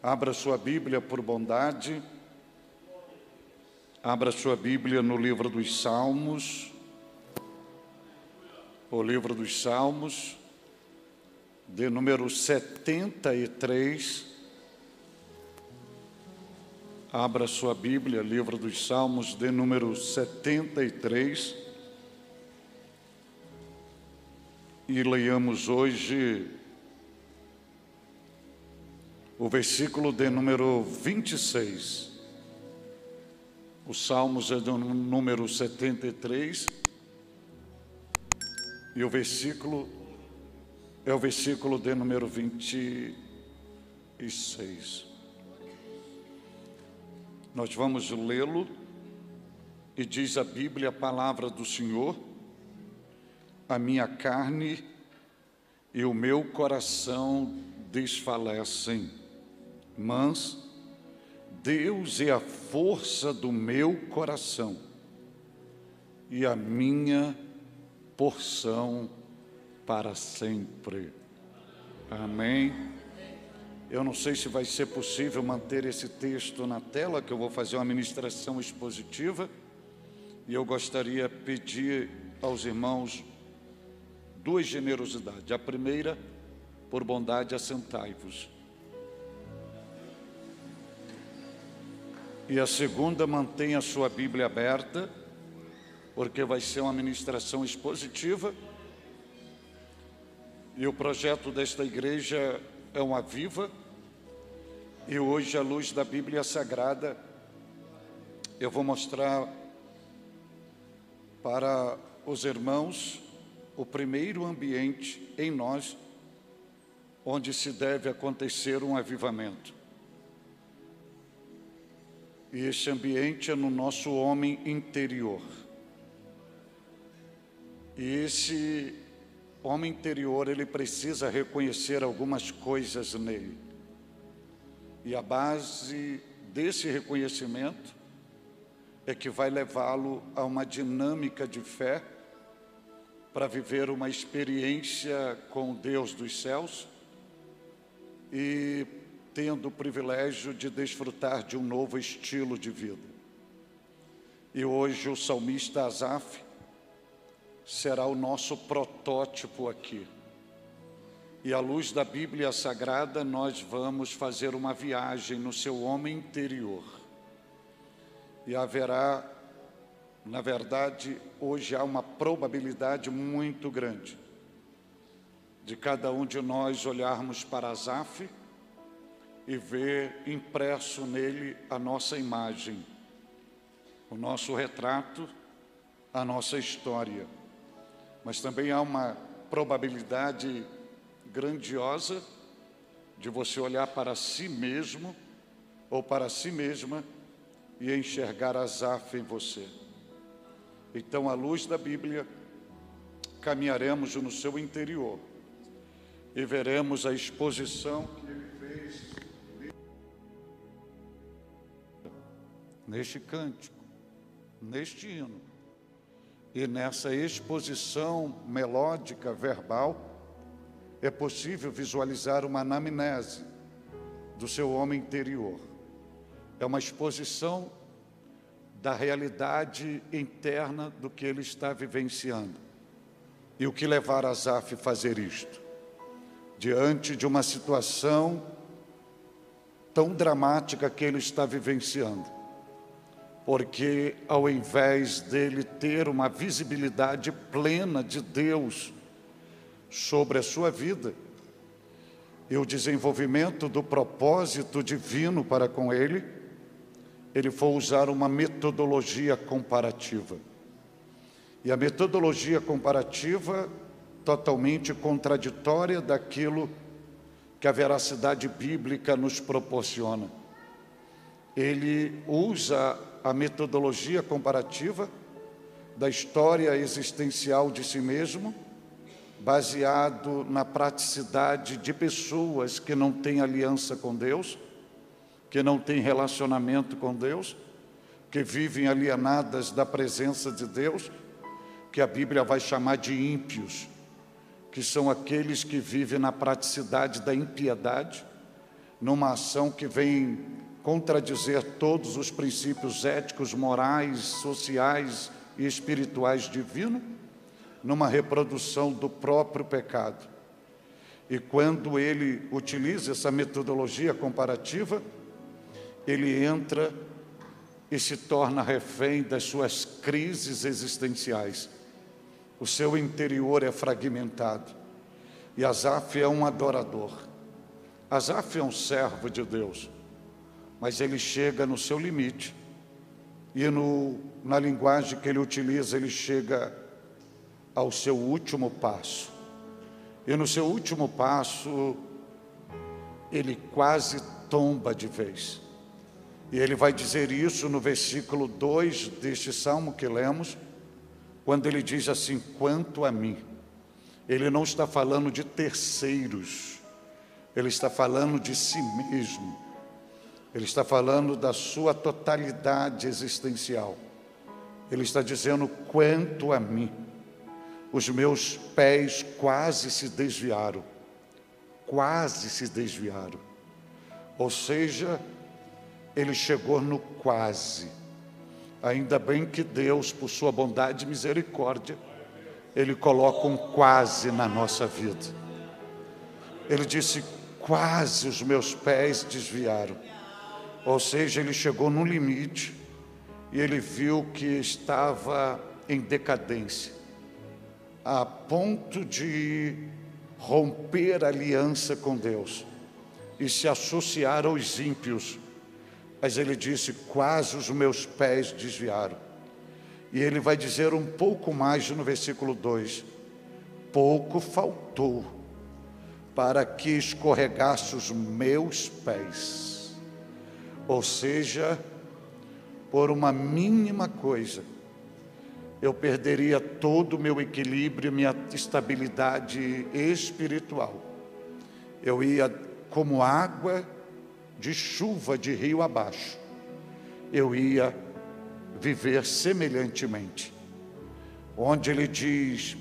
Abra sua Bíblia por bondade. Abra sua Bíblia no livro dos Salmos. O livro dos Salmos, de número 73. Abra sua Bíblia, livro dos Salmos, de número 73. E leiamos hoje o versículo de número 26. Os Salmos é do número 73. E o versículo é o versículo de número 26. Nós vamos lê-lo e diz a Bíblia, a palavra do Senhor: a minha carne e o meu coração desfalecem, mas Deus é a força do meu coração e a minha porção para sempre. Amém. Eu não sei se vai ser possível manter esse texto na tela, que eu vou fazer uma ministração expositiva, e eu gostaria de pedir aos irmãos duas generosidades. A primeira, por bondade, assentai-vos. E a segunda, mantenha a sua Bíblia aberta, porque vai ser uma ministração expositiva. E o projeto desta igreja é um Aviva. E hoje, à luz da Bíblia Sagrada, eu vou mostrar para os irmãos o primeiro ambiente em nós onde se deve acontecer um avivamento. E esse ambiente é no nosso homem interior. E esse homem interior, ele precisa reconhecer algumas coisas nele. E a base desse reconhecimento é que vai levá-lo a uma dinâmica de fé para viver uma experiência com o Deus dos céus e tendo o privilégio de desfrutar de um novo estilo de vida. E hoje o salmista Asaf será o nosso protótipo aqui. E à luz da Bíblia Sagrada, nós vamos fazer uma viagem no seu homem interior. E haverá, na verdade, hoje há uma probabilidade muito grande de cada um de nós olharmos para Asaf e ver impresso nele a nossa imagem, o nosso retrato, a nossa história. Mas também há uma probabilidade grandiosa de você olhar para si mesmo ou para si mesma e enxergar Asaf em você. Então, à luz da Bíblia, caminharemos no seu interior e veremos a exposição que ele fez neste cântico, neste hino. E nessa exposição melódica, verbal, é possível visualizar uma anamnese do seu homem interior. É uma exposição da realidade interna do que ele está vivenciando. E o que levar Asaf a fazer isto? Diante de uma situação tão dramática que ele está vivenciando. Porque ao invés dele ter uma visibilidade plena de Deus sobre a sua vida e o desenvolvimento do propósito divino para com ele, ele foi usar uma metodologia comparativa. E a metodologia comparativa totalmente contraditória daquilo que a veracidade bíblica nos proporciona. Ele usa a metodologia comparativa da história existencial de si mesmo, baseado na praticidade de pessoas que não têm aliança com Deus, que não têm relacionamento com Deus, que vivem alienadas da presença de Deus, que a Bíblia vai chamar de ímpios, que são aqueles que vivem na praticidade da impiedade, numa ação que vem contradizer todos os princípios éticos, morais, sociais e espirituais divinos, numa reprodução do próprio pecado. E quando ele utiliza essa metodologia comparativa, ele entra e se torna refém das suas crises existenciais. O seu interior é fragmentado. E Asaf é um adorador. Asaf é um servo de Deus, mas ele chega no seu limite. E na linguagem que ele utiliza, ele chega ao seu último passo. E no seu último passo, ele quase tomba de vez. E ele vai dizer isso no versículo 2 deste salmo que lemos, quando ele diz assim: quanto a mim. Ele não está falando de terceiros, ele está falando de si mesmo. Ele está falando da sua totalidade existencial. Ele está dizendo: quanto a mim, os meus pés quase se desviaram. Quase se desviaram. Ou seja, ele chegou no quase. Ainda bem que Deus, por sua bondade e misericórdia, Ele coloca um quase na nossa vida. Ele disse: quase os meus pés desviaram. Ou seja, ele chegou no limite e ele viu que estava em decadência, a ponto de romper a aliança com Deus e se associar aos ímpios. Mas ele disse: quase os meus pés desviaram. E ele vai dizer um pouco mais no versículo 2: pouco faltou para que escorregasse os meus pés. Ou seja, por uma mínima coisa, eu perderia todo o meu equilíbrio, minha estabilidade espiritual. Eu ia como água de chuva de rio abaixo. Eu ia viver semelhantemente. Onde ele diz: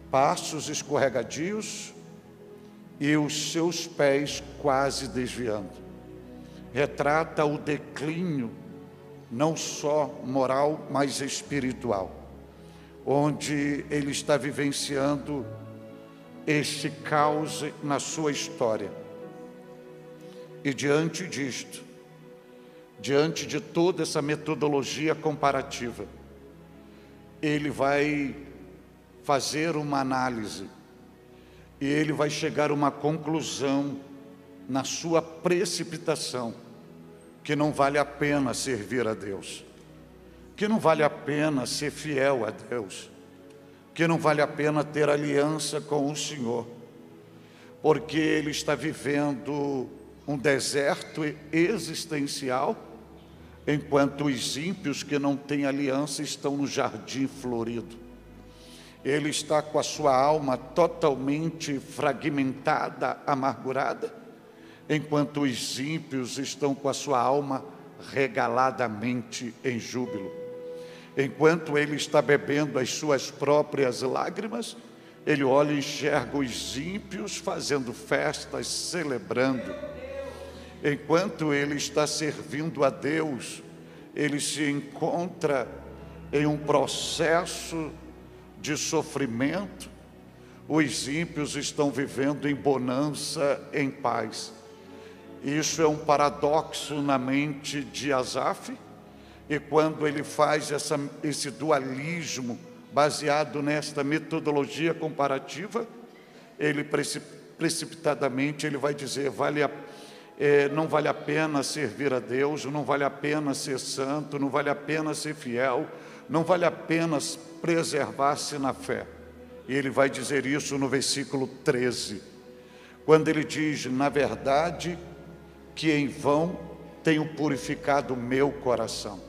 passos escorregadios e os seus pés quase desviando. Retrata o declínio, não só moral, mas espiritual, onde ele está vivenciando este caos na sua história. E diante disto, diante de toda essa metodologia comparativa, ele vai fazer uma análise e ele vai chegar a uma conclusão na sua precipitação, que não vale a pena servir a Deus, que não vale a pena ser fiel a Deus, que não vale a pena ter aliança com o Senhor, porque ele está vivendo um deserto existencial, enquanto os ímpios que não têm aliança estão no jardim florido. Ele está com a sua alma totalmente fragmentada, amargurada, enquanto os ímpios estão com a sua alma regaladamente em júbilo. Enquanto ele está bebendo as suas próprias lágrimas, ele olha e enxerga os ímpios fazendo festas, celebrando. Enquanto ele está servindo a Deus, ele se encontra em um processo de sofrimento. Os ímpios estão vivendo em bonança, em paz. Isso é um paradoxo na mente de Asaf, e quando ele faz esse dualismo baseado nesta metodologia comparativa, ele precipitadamente ele vai dizer: não vale a pena servir a Deus, não vale a pena ser santo, não vale a pena ser fiel, não vale a pena preservar-se na fé. E ele vai dizer isso no versículo 13, quando ele diz: na verdade, que em vão tenho purificado o meu coração.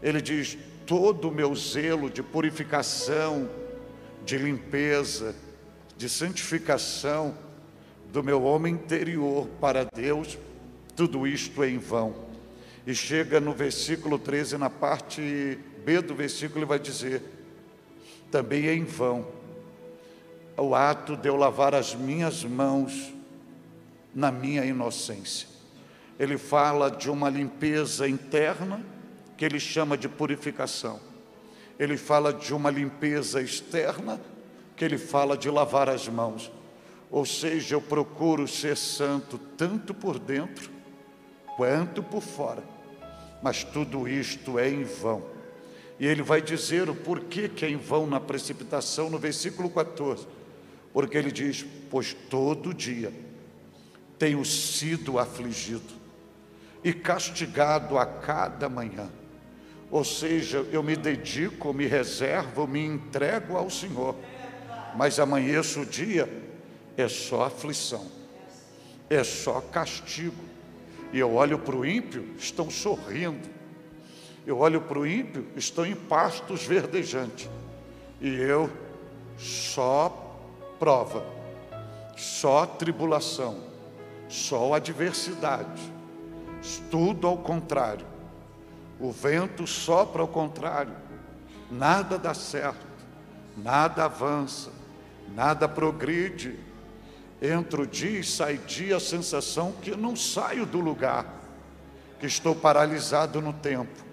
Ele diz: todo o meu zelo de purificação, de limpeza, de santificação do meu homem interior para Deus, tudo isto é em vão. E chega no versículo 13, na parte B do versículo, ele vai dizer: também é em vão o ato de eu lavar as minhas mãos na minha inocência. ele fala de uma limpeza interna, que ele chama de purificação. Ele fala de uma limpeza externa, que ele fala de lavar as mãos. Ou seja, eu procuro ser santo tanto por dentro quanto por fora. Mas tudo isto é em vão. E ele vai dizer o porquê que é em vão na precipitação, no versículo 14. Porque ele diz: pois todo dia tenho sido afligido e castigado a cada manhã. Ou seja, eu me dedico, me reservo, me entrego ao Senhor, mas amanheço o dia, é só aflição, é só castigo. E eu olho para o ímpio, estão sorrindo. Eu olho para o ímpio, estão em pastos verdejantes. E eu, só prova, só tribulação, só adversidade, tudo ao contrário. O vento sopra ao contrário, nada dá certo, nada avança, nada progride. Entra o dia e sai dia, a sensação que não saio do lugar, que estou paralisado no tempo.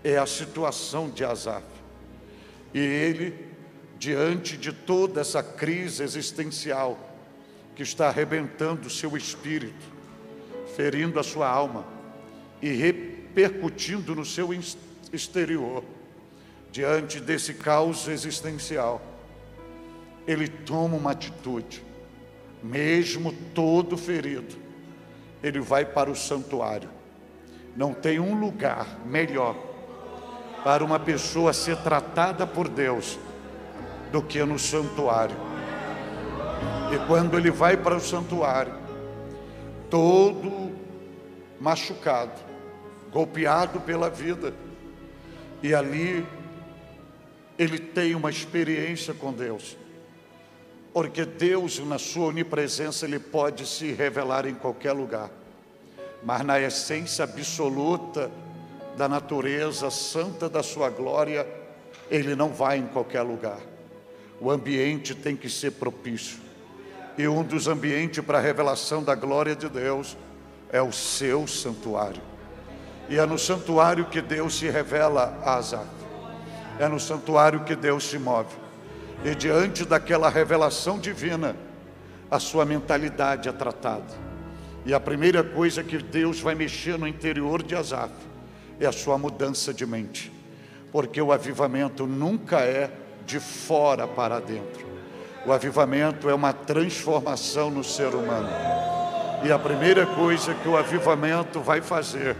É a situação de Asaf. E ele, diante de toda essa crise existencial que está arrebentando o seu espírito, ferindo a sua alma e repercutindo no seu exterior, diante desse caos existencial, ele toma uma atitude. Mesmo todo ferido, ele vai para o santuário. Não tem um lugar melhor para uma pessoa ser tratada por Deus do que no santuário. E quando ele vai para o santuário, todo machucado, golpeado pela vida, e ali ele tem uma experiência com Deus. Porque Deus, na sua onipresença, ele pode se revelar em qualquer lugar, mas na essência absoluta da natureza santa da sua glória, ele não vai em qualquer lugar. O ambiente tem que ser propício, e um dos ambientes para a revelação da glória de Deus é o seu santuário. E é no santuário que Deus se revela a Asaf, é no santuário que Deus se move. E diante daquela revelação divina, a sua mentalidade é tratada. E a primeira coisa que Deus vai mexer no interior de Asaf é a sua mudança de mente. Porque o avivamento nunca é de fora para dentro. O avivamento é uma transformação no ser humano. E a primeira coisa que o avivamento vai fazer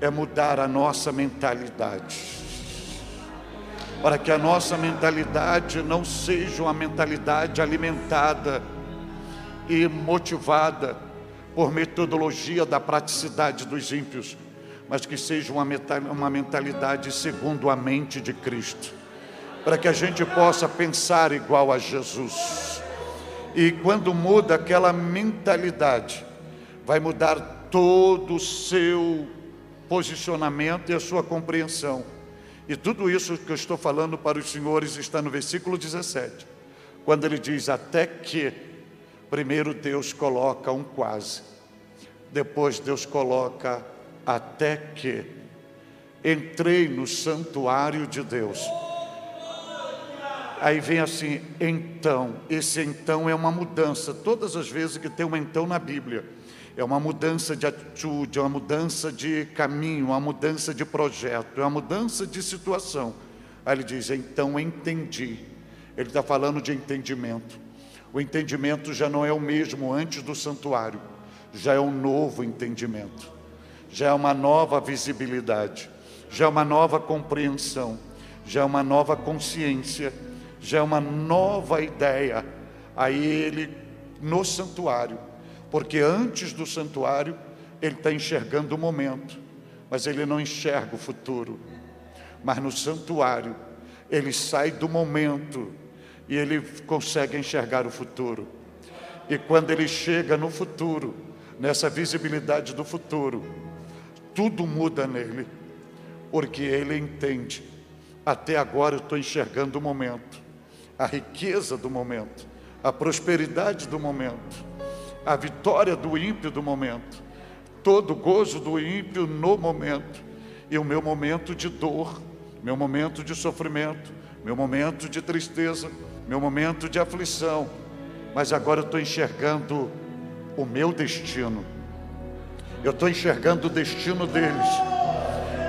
é mudar a nossa mentalidade. Para que a nossa mentalidade não seja uma mentalidade alimentada e motivada por metodologia da praticidade dos ímpios, mas que seja uma mentalidade segundo a mente de Cristo, para que a gente possa pensar igual a Jesus. E quando muda aquela mentalidade, vai mudar todo o seu posicionamento e a sua compreensão. E tudo isso que eu estou falando para os senhores está no versículo 17, quando ele diz: até que, primeiro Deus coloca um quase, depois Deus coloca até que. Entrei no santuário de Deus. Aí vem assim, então. Esse então é uma mudança. Todas as vezes que tem um então na Bíblia, é uma mudança de atitude, é uma mudança de caminho, uma mudança de projeto, é uma mudança de situação. Aí ele diz: então entendi. Ele está falando de entendimento. O entendimento já não é o mesmo antes do santuário, já é um novo entendimento, já é uma nova visibilidade, já é uma nova compreensão, já é uma nova consciência, já é uma nova ideia. Aí ele, no santuário, porque antes do santuário, ele está enxergando o momento, mas ele não enxerga o futuro. Mas no santuário, ele sai do momento e ele consegue enxergar o futuro. E quando ele chega no futuro, nessa visibilidade do futuro, tudo muda nele, porque ele entende: até agora eu estou enxergando o momento, a riqueza do momento, a prosperidade do momento, a vitória do ímpio do momento. todo o gozo do ímpio no momento, e o meu momento de dor, meu momento de sofrimento, meu momento de tristeza, meu momento de aflição. Mas agora eu estou enxergando o meu destino, eu estou enxergando o destino deles,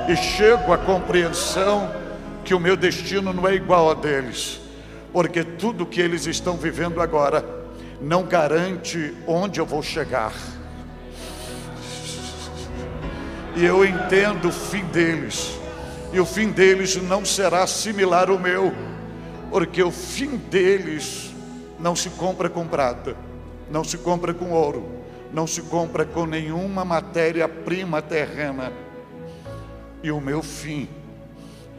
e chego à compreensão que o meu destino não é igual a deles, porque tudo que eles estão vivendo agora não garante onde eu vou chegar. E eu entendo o fim deles, e o fim deles não será similar ao meu, porque o fim deles não se compra com prata, não se compra com ouro, não se compra com nenhuma matéria-prima terrena. E o meu fim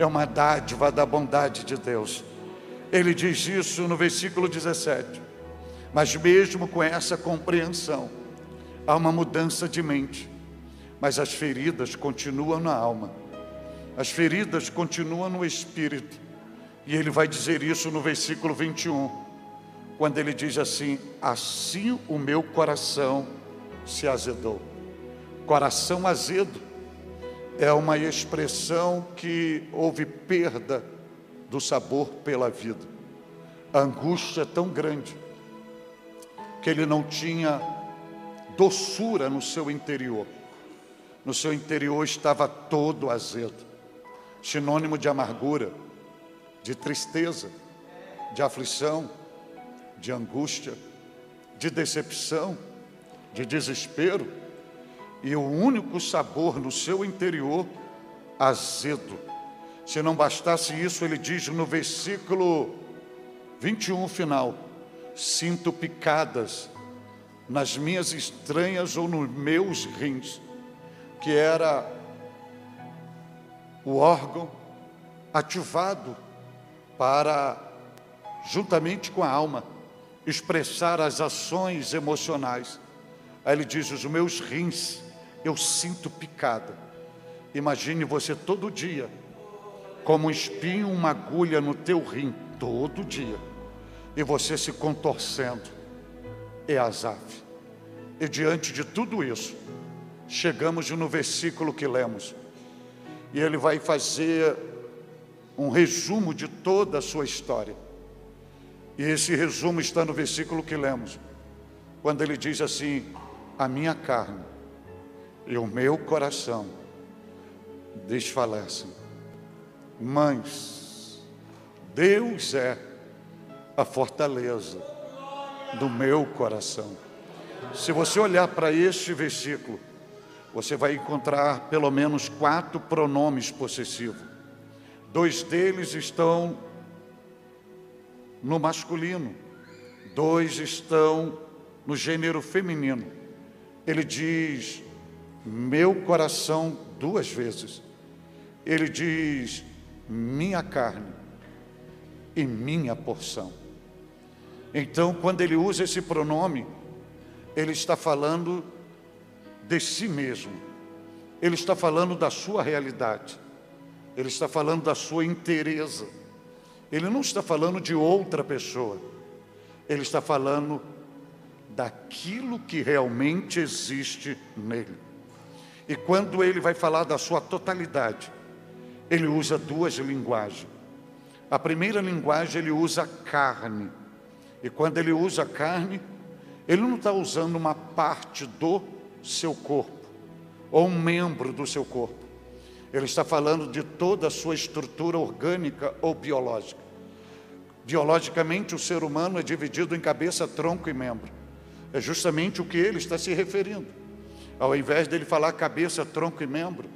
é uma dádiva da bondade de Deus. Ele diz isso no versículo 17. Mas mesmo com essa compreensão, há uma mudança de mente. Mas as feridas continuam na alma, as feridas continuam no espírito. E ele vai dizer isso no versículo 21, quando ele diz assim: assim o meu coração se azedou. Coração azedo é uma expressão que houve perda do sabor pela vida. A angústia é tão grande que ele não tinha doçura no seu interior. No seu interior estava todo azedo, sinônimo de amargura, de tristeza, de aflição, de angústia, de decepção, de desespero. E o único sabor no seu interior, azedo. Se não bastasse isso, ele diz no versículo 21 final: sinto picadas nas minhas entranhas ou nos meus rins, que era o órgão ativado para, juntamente com a alma, expressar as ações emocionais. Aí ele diz: os meus rins, eu sinto picada. Imagine você todo dia, como um espinho, uma agulha no teu rim, todo dia, e você se contorcendo. É Asaf. E diante de tudo isso, chegamos no versículo que lemos, e ele vai fazer um resumo de toda a sua história. E esse resumo está no versículo que lemos, quando ele diz assim: a minha carne e o meu coração desfalecem, mas Deus é a fortaleza do meu coração. Se você olhar para este versículo, você vai encontrar pelo menos 4 pronomes possessivos. 2 deles estão no masculino, 2 estão no gênero feminino. Ele diz meu coração 2 vezes. Ele diz minha carne e minha porção. Então, quando ele usa esse pronome, ele está falando de si mesmo, ele está falando da sua realidade, ele está falando da sua inteireza. Ele não está falando de outra pessoa, ele está falando daquilo que realmente existe nele. E quando ele vai falar da sua totalidade, ele usa 2 linguagens. A primeira linguagem, ele usa carne. E quando ele usa carne, ele não está usando uma parte do seu corpo, ou um membro do seu corpo. Ele está falando de toda a sua estrutura orgânica ou biológica. Biologicamente, o ser humano é dividido em cabeça, tronco e membro. É justamente o que ele está se referindo. Ao invés dele falar cabeça, tronco e membro,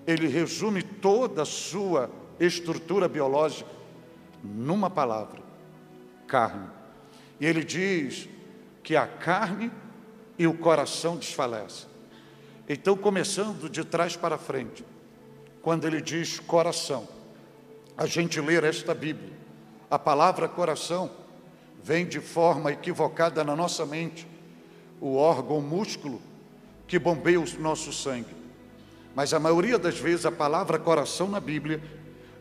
ele resume toda a sua estrutura biológica numa palavra: carne. E ele diz que a carne e o coração desfalecem. Então, começando de trás para frente, quando ele diz coração, a gente lê esta Bíblia, a palavra coração vem de forma equivocada na nossa mente, o órgão, o músculo que bombeia o nosso sangue. Mas a maioria das vezes a palavra coração na Bíblia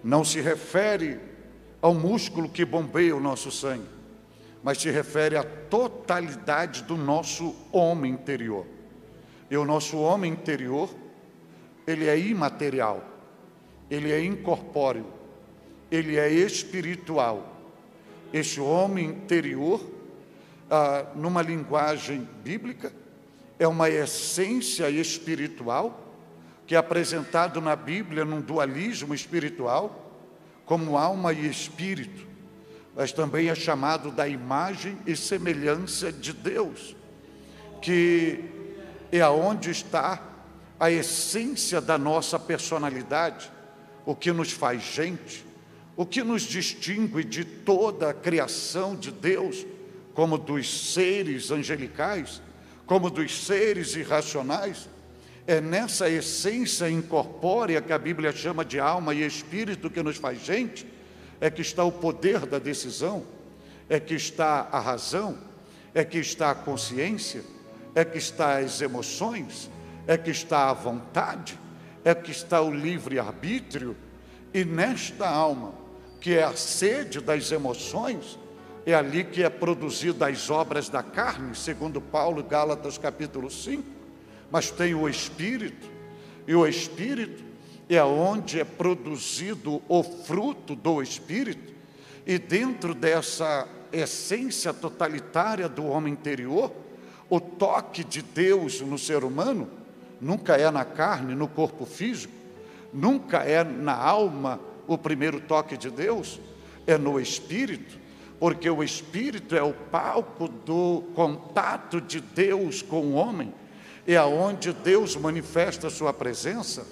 não se refere ao músculo que bombeia o nosso sangue, mas se refere à totalidade do nosso homem interior. E o nosso homem interior, ele é imaterial, ele é incorpóreo, ele é espiritual. Este homem interior, numa linguagem bíblica, é uma essência espiritual, que é apresentado na Bíblia num dualismo espiritual, como alma e espírito, mas também é chamado da imagem e semelhança de Deus, que é aonde está a essência da nossa personalidade, o que nos faz gente, o que nos distingue de toda a criação de Deus, como dos seres angelicais, como dos seres irracionais. É nessa essência incorpórea que a Bíblia chama de alma e espírito que nos faz gente, é que está o poder da decisão, é que está a razão, é que está a consciência, é que está as emoções, é que está a vontade, é que está o livre-arbítrio. E nesta alma, que é a sede das emoções, é ali que é produzida as obras da carne, segundo Paulo, Gálatas capítulo 5, mas tem o Espírito, e o Espírito é onde é produzido o fruto do Espírito, e dentro dessa essência totalitária do homem interior, o toque de Deus no ser humano nunca é na carne, no corpo físico, nunca é na alma o primeiro toque de Deus, é no Espírito, porque o Espírito é o palco do contato de Deus com o homem, é aonde Deus manifesta a sua presença,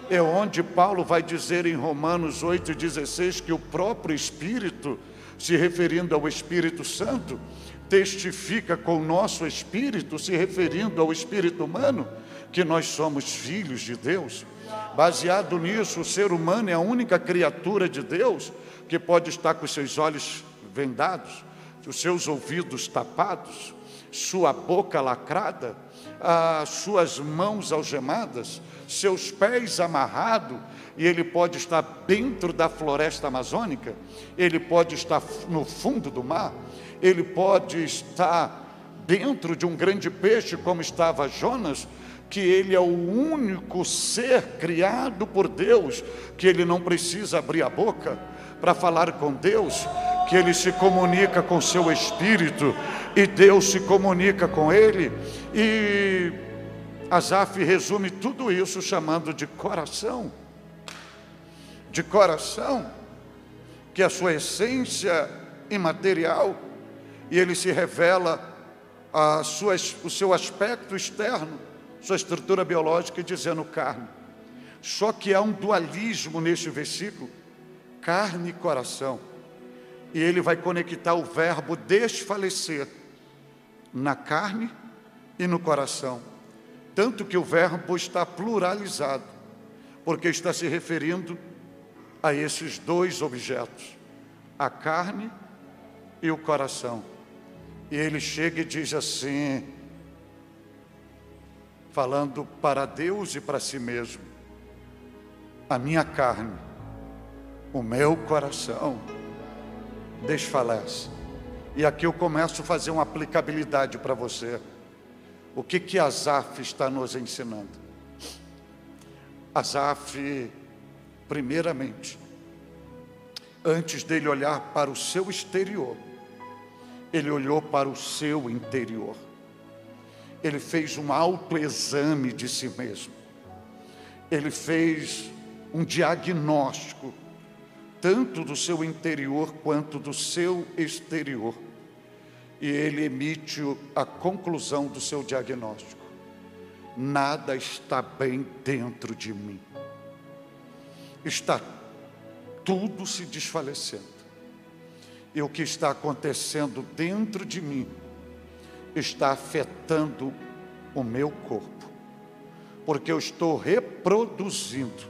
é onde Paulo vai dizer em Romanos 8,16 que o próprio Espírito, se referindo ao Espírito Santo, testifica com o nosso espírito, se referindo ao espírito humano, que nós somos filhos de Deus. Baseado nisso, o ser humano é a única criatura de Deus que pode estar com os seus olhos vendados, os seus ouvidos tapados, sua boca lacrada, as suas mãos algemadas, seus pés amarrados, e ele pode estar dentro da floresta amazônica, ele pode estar no fundo do mar, ele pode estar dentro de um grande peixe, como estava Jonas, que ele é o único ser criado por Deus, que ele não precisa abrir a boca para falar com Deus, que ele se comunica com seu espírito, e Deus se comunica com ele. E Asaf resume tudo isso chamando de coração, que é a sua essência imaterial, e ele se revela o seu aspecto externo, sua estrutura biológica, dizendo carne. Só que há um dualismo neste versículo, carne e coração, e ele vai conectar o verbo desfalecer na carne e no coração, tanto que o verbo está pluralizado, porque está se referindo a esses dois objetos, a carne e o coração. E ele chega e diz assim, falando para Deus e para si mesmo: a minha carne, o meu coração desfalece. E aqui eu começo a fazer uma aplicabilidade para você. O que Asaf está nos ensinando? Asaf, primeiramente, antes dele olhar para o seu exterior, ele olhou para o seu interior. Ele fez um autoexame de si mesmo. Ele fez um diagnóstico, tanto do seu interior quanto do seu exterior. E ele emite a conclusão do seu diagnóstico: nada está bem dentro de mim. Está tudo se desfalecendo. E o que está acontecendo dentro de mim está afetando o meu corpo, porque eu estou reproduzindo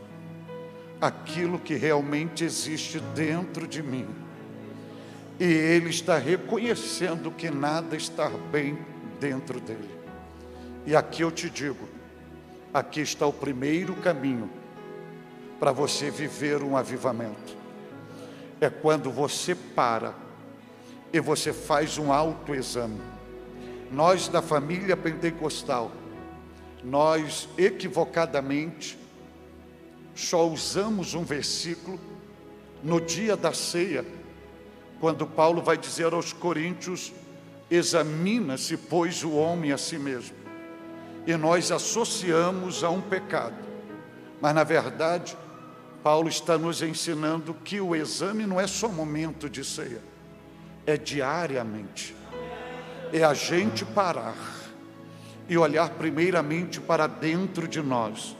aquilo que realmente existe dentro de mim, e ele está reconhecendo que nada está bem dentro dele. E aqui eu te digo, aqui está o primeiro caminho para você viver um avivamento. É quando você para e você faz um autoexame. Nós da família pentecostal nós equivocadamente só usamos um versículo no dia da ceia, quando Paulo vai dizer aos coríntios: examina-se, pois, o homem a si mesmo. E nós associamos a um pecado. Mas, na verdade, Paulo está nos ensinando que o exame não é só momento de ceia, é diariamente. É a gente parar e olhar primeiramente para dentro de nós,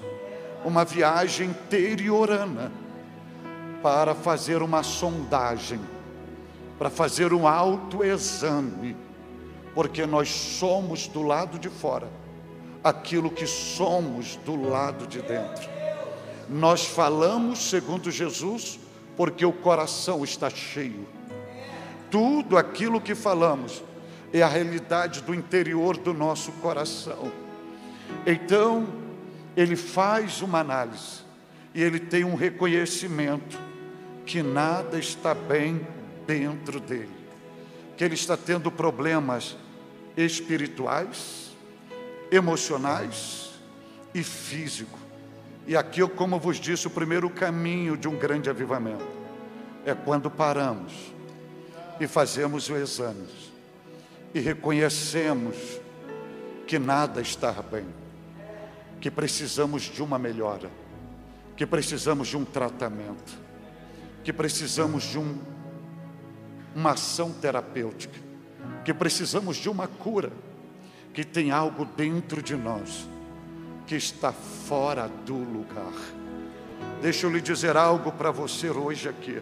uma viagem interiorana, para fazer uma sondagem, para fazer um autoexame, porque nós somos do lado de fora aquilo que somos do lado de dentro. Nós falamos segundo Jesus porque o coração está cheio. Tudo aquilo que falamos é a realidade do interior do nosso coração. Então, ele faz uma análise e ele tem um reconhecimento que nada está bem dentro dele, que ele está tendo problemas espirituais, emocionais e físicos. E aqui, como vos disse, o primeiro caminho de um grande avivamento é quando paramos e fazemos o exame e reconhecemos que nada está bem, que precisamos de uma melhora, que precisamos de um tratamento, que precisamos de uma ação terapêutica, que precisamos de uma cura, que tem algo dentro de nós que está fora do lugar. Deixa eu lhe dizer algo para você hoje aqui.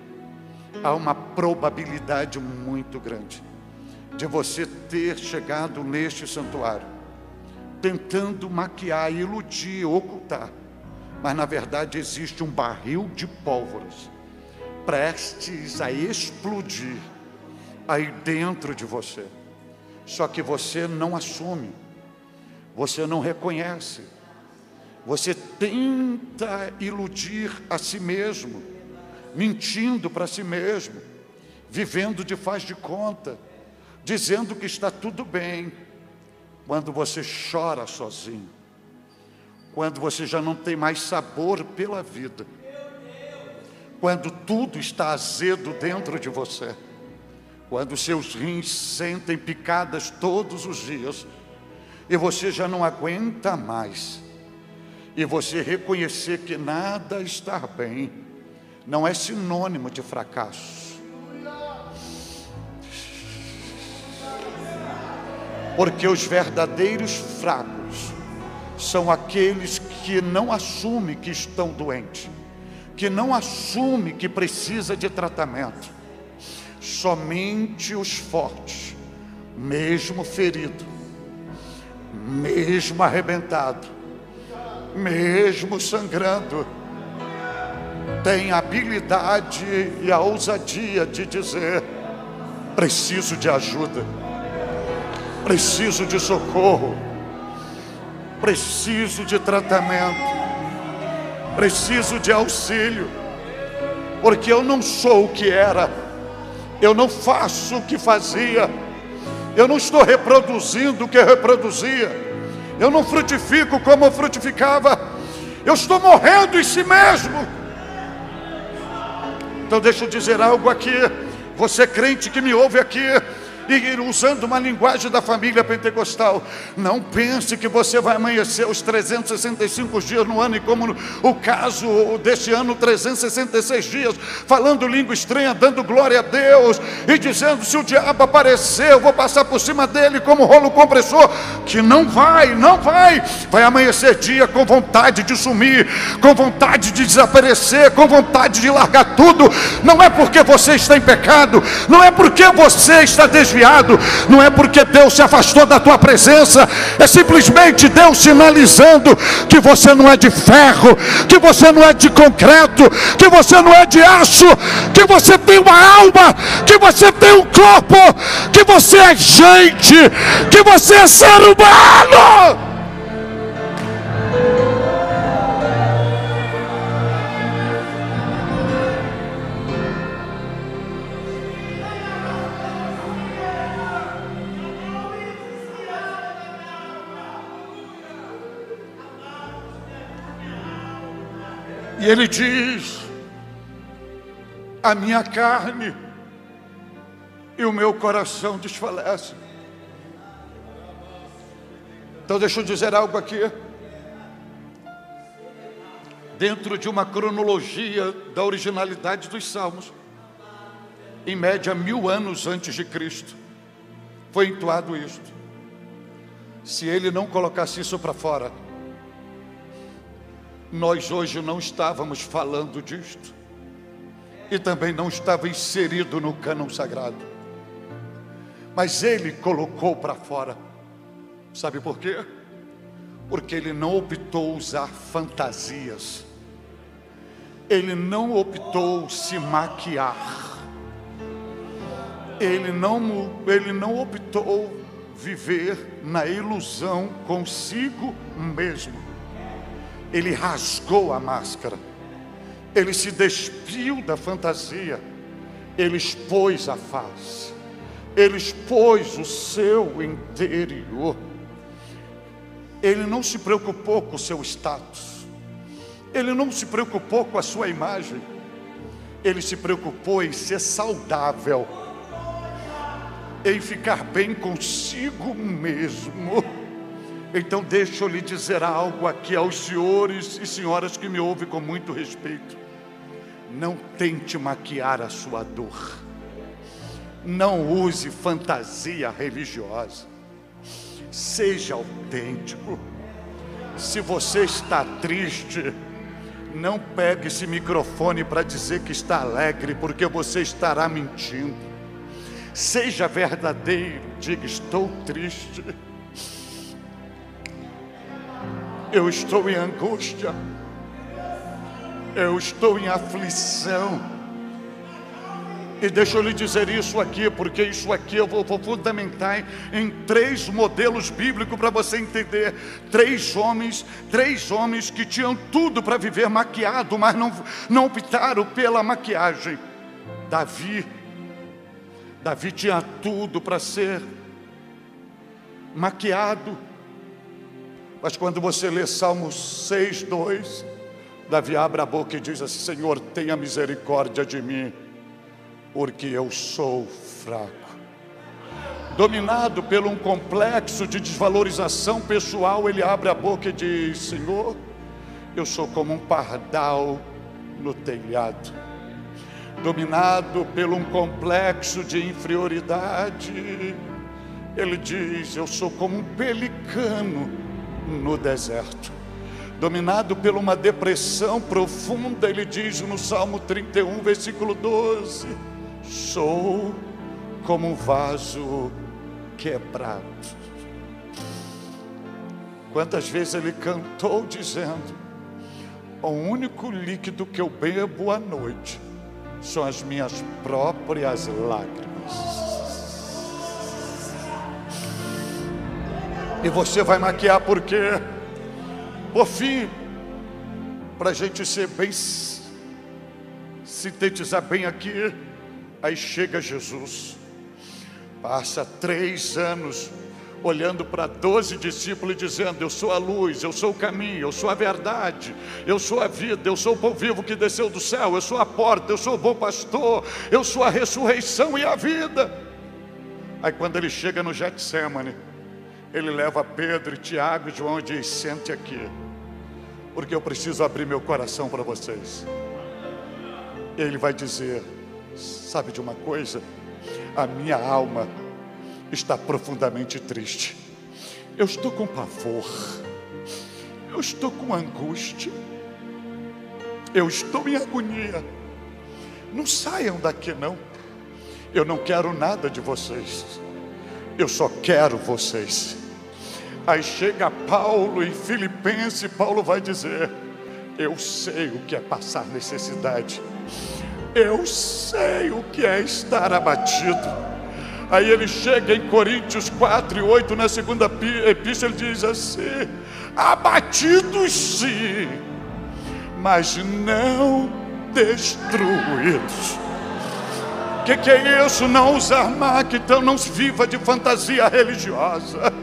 Há uma probabilidade muito grande de você ter chegado neste santuário tentando maquiar, iludir, ocultar, mas na verdade existe um barril de pólvoras prestes a explodir aí dentro de você. Só que você não assume, você não reconhece, você tenta iludir a si mesmo, mentindo para si mesmo, vivendo de faz de conta, dizendo que está tudo bem, quando você chora sozinho, quando você já não tem mais sabor pela vida, quando tudo está azedo dentro de você, quando seus rins sentem picadas todos os dias, e você já não aguenta mais, e você reconhecer que nada está bem, não é sinônimo de fracasso. Porque os verdadeiros fracos são aqueles que não assumem que estão doentes, que não assumem que precisa de tratamento. Somente os fortes, mesmo ferido, mesmo arrebentado, mesmo sangrando, tem a habilidade e a ousadia de dizer: preciso de ajuda, preciso de socorro, preciso de tratamento, preciso de auxílio, porque eu não sou o que era, eu não faço o que fazia, eu não estou reproduzindo o que eu reproduzia, eu não frutifico como eu frutificava, eu estou morrendo em si mesmo. Então deixa eu dizer algo aqui, você crente que me ouve aqui, e usando uma linguagem da família pentecostal, não pense que você vai amanhecer os 365 dias no ano, e como o caso deste ano, 366 dias, falando língua estranha, dando glória a Deus, e dizendo: se o diabo aparecer, eu vou passar por cima dele como rolo compressor. Que não vai amanhecer dia com vontade de sumir, com vontade de desaparecer, com vontade de largar tudo. Não é porque você está em pecado, não é porque você está desviado, não é porque Deus se afastou da tua presença, é simplesmente Deus sinalizando que você não é de ferro, que você não é de concreto, que você não é de aço, que você tem uma alma, que você tem um corpo, que você é gente, que você é ser humano. E ele diz: a minha carne e o meu coração desfalecem. Então deixa eu dizer algo aqui. Dentro de uma cronologia da originalidade dos Salmos, em média 1000 anos antes de Cristo, foi entoado isto. Se ele não colocasse isso para fora, nós hoje não estávamos falando disto, e também não estava inserido no cânon sagrado. Mas ele colocou para fora. Sabe por quê? Porque ele não optou usar fantasias. Ele não optou se maquiar. Ele não optou viver na ilusão consigo mesmo. Ele rasgou a máscara. Ele se despiu da fantasia. Ele expôs a face. Ele expôs o seu interior. Ele não se preocupou com o seu status. Ele não se preocupou com a sua imagem. Ele se preocupou em ser saudável, em ficar bem consigo mesmo. Então deixa eu lhe dizer algo aqui aos senhores e senhoras que me ouvem com muito respeito. Não tente maquiar a sua dor. Não use fantasia religiosa. Seja autêntico. Se você está triste, não pegue esse microfone para dizer que está alegre, porque você estará mentindo. Seja verdadeiro, diga: estou triste, eu estou em angústia, eu estou em aflição. E deixa eu lhe dizer isso aqui, porque isso aqui eu vou fundamentar em 3 modelos bíblicos para você entender. 3 homens que tinham tudo para viver maquiado, mas não optaram pela maquiagem. Davi tinha tudo para ser maquiado, mas quando você lê Salmos 6:2, Davi abre a boca e diz assim: Senhor, tenha misericórdia de mim, porque eu sou fraco. Dominado por um complexo de desvalorização pessoal, ele abre a boca e diz: Senhor, eu sou como um pardal no telhado. Dominado por um complexo de inferioridade, ele diz: eu sou como um pelicano no deserto. Dominado por uma depressão profunda, ele diz no Salmo 31, versículo 12: sou como um vaso quebrado. Quantas vezes ele cantou dizendo: o único líquido que eu bebo à noite são as minhas próprias lágrimas. E você vai maquiar por quê? Por fim, para a gente ser bem, sintetizar bem aqui, aí chega Jesus, passa 3 anos olhando para 12 discípulos e dizendo: eu sou a luz, eu sou o caminho, eu sou a verdade, eu sou a vida, eu sou o pão vivo que desceu do céu, eu sou a porta, eu sou o bom pastor, eu sou a ressurreição e a vida. Aí quando ele chega no Getsemane, ele leva Pedro, Tiago e João e diz: sente aqui, porque eu preciso abrir meu coração para vocês. Ele vai dizer: sabe de uma coisa? A minha alma está profundamente triste. Eu estou com pavor, eu estou com angústia, eu estou em agonia. Não saiam daqui não. Eu não quero nada de vocês, eu só quero vocês. Aí chega Paulo em Filipenses, Paulo vai dizer: eu sei o que é passar necessidade, eu sei o que é estar abatido. Aí ele chega em Coríntios 4:8, na segunda epístola, ele diz assim: abatidos sim, mas não destruídos. O que é isso? Não usar marca. Então não viva de fantasia religiosa.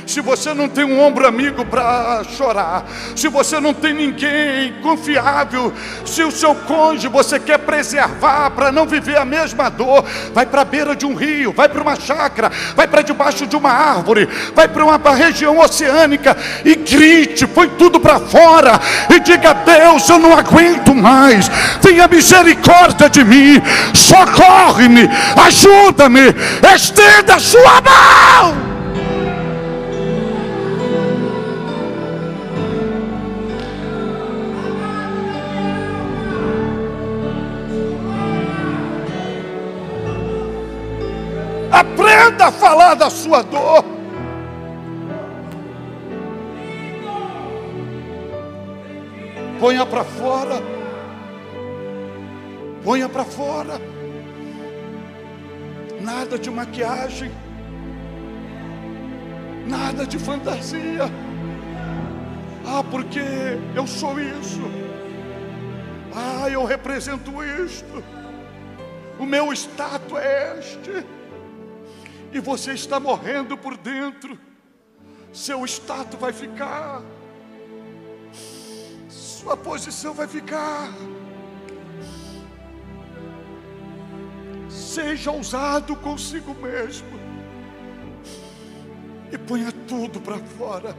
se você não tem um ombro amigo para chorar, se você não tem ninguém confiável, se o seu cônjuge você quer preservar para não viver a mesma dor, vai para a beira de um rio, vai para uma chácara, vai para debaixo de uma árvore, vai para uma região oceânica e grite, põe tudo para fora e diga: Deus, eu não aguento mais, tenha misericórdia de mim, socorre-me, ajuda-me, estenda a sua mão. Aprenda a falar da sua dor. Ponha para fora. Ponha para fora. Nada de maquiagem. Nada de fantasia. Ah, porque eu sou isso. Ah, eu represento isto. O meu status é este. E você está morrendo por dentro. Seu status vai ficar. Sua posição vai ficar. Seja ousado consigo mesmo. E ponha tudo para fora.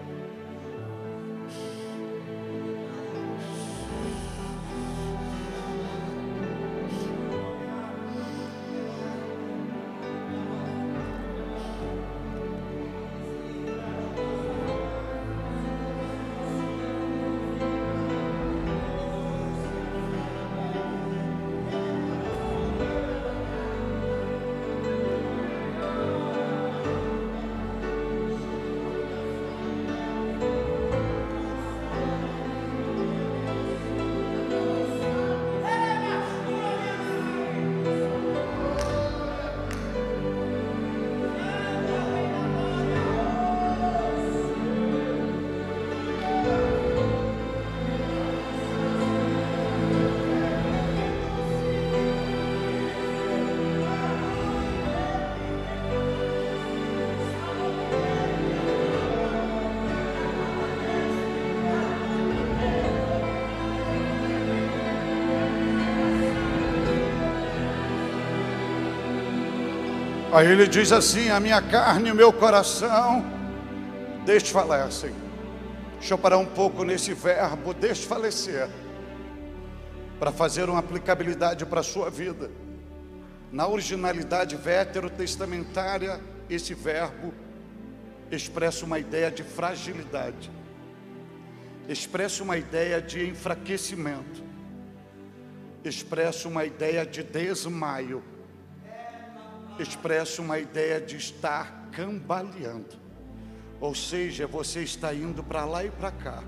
Aí ele diz assim: a minha carne e o meu coração desfalecem. Deixa eu parar um pouco nesse verbo desfalecer, para fazer uma aplicabilidade para a sua vida. Na originalidade veterotestamentária, esse verbo expressa uma ideia de fragilidade, expressa uma ideia de enfraquecimento, expressa uma ideia de desmaio, expressa uma ideia de estar cambaleando. Ou seja, você está indo para lá e para cá,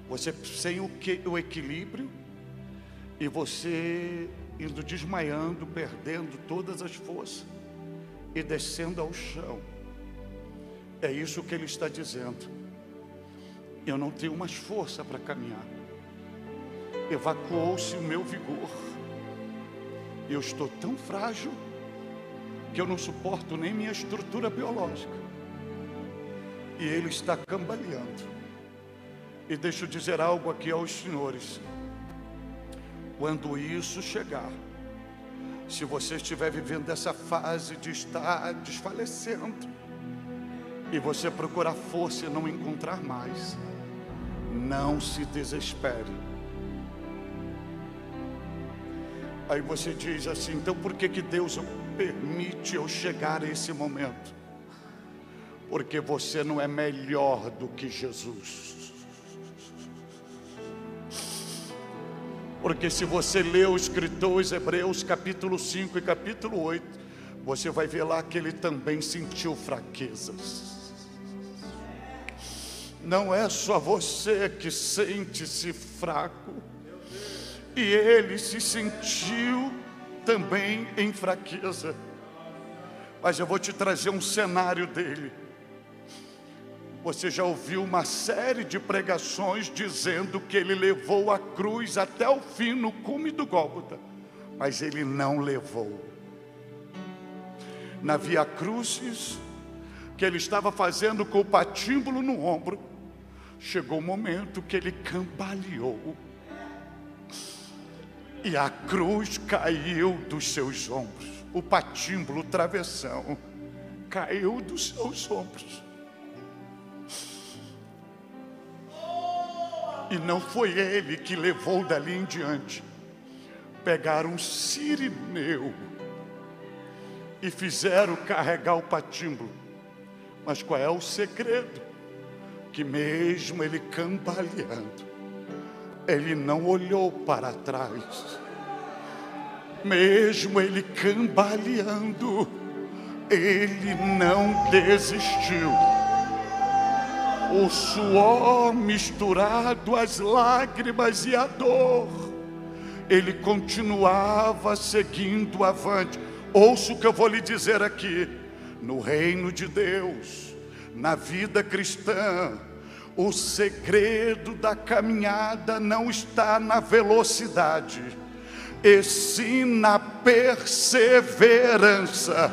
você sem o equilíbrio, e você indo desmaiando, perdendo todas as forças e descendo ao chão. É isso que ele está dizendo. Eu não tenho mais força para caminhar. Evacuou-se o meu vigor. Eu estou tão frágil que eu não suporto nem minha estrutura biológica. E ele está cambaleando. E deixa eu dizer algo aqui aos senhores. Quando isso chegar, se você estiver vivendo essa fase de estar desfalecendo, e você procurar força e não encontrar mais, não se desespere. Aí você diz assim: então por que Deus permite eu chegar a esse momento? Porque você não é melhor do que Jesus. Porque se você ler o escritor aos Hebreus capítulo 5 e capítulo 8, você vai ver lá que ele também sentiu fraquezas. Não é só você que sente-se fraco, e ele se sentiu também em fraqueza. Mas eu vou te trazer um cenário dele. Você já ouviu uma série de pregações dizendo que ele levou a cruz até o fim no cume do Gólgota, mas ele não levou. Na Via Crucis, que ele estava fazendo com o patímbulo no ombro, chegou o momento que ele cambaleou e a cruz caiu dos seus ombros. O patímbulo, o travessão, caiu dos seus ombros. E não foi ele que levou dali em diante. Pegaram um sirineu e fizeram carregar o patímbulo. Mas qual é o segredo? Que mesmo ele cambaleando, ele não olhou para trás. Mesmo ele cambaleando, ele não desistiu. O suor misturado às lágrimas e a dor, ele continuava seguindo avante. Ouça o que eu vou lhe dizer aqui. No reino de Deus, na vida cristã, o segredo da caminhada não está na velocidade, e sim na perseverança.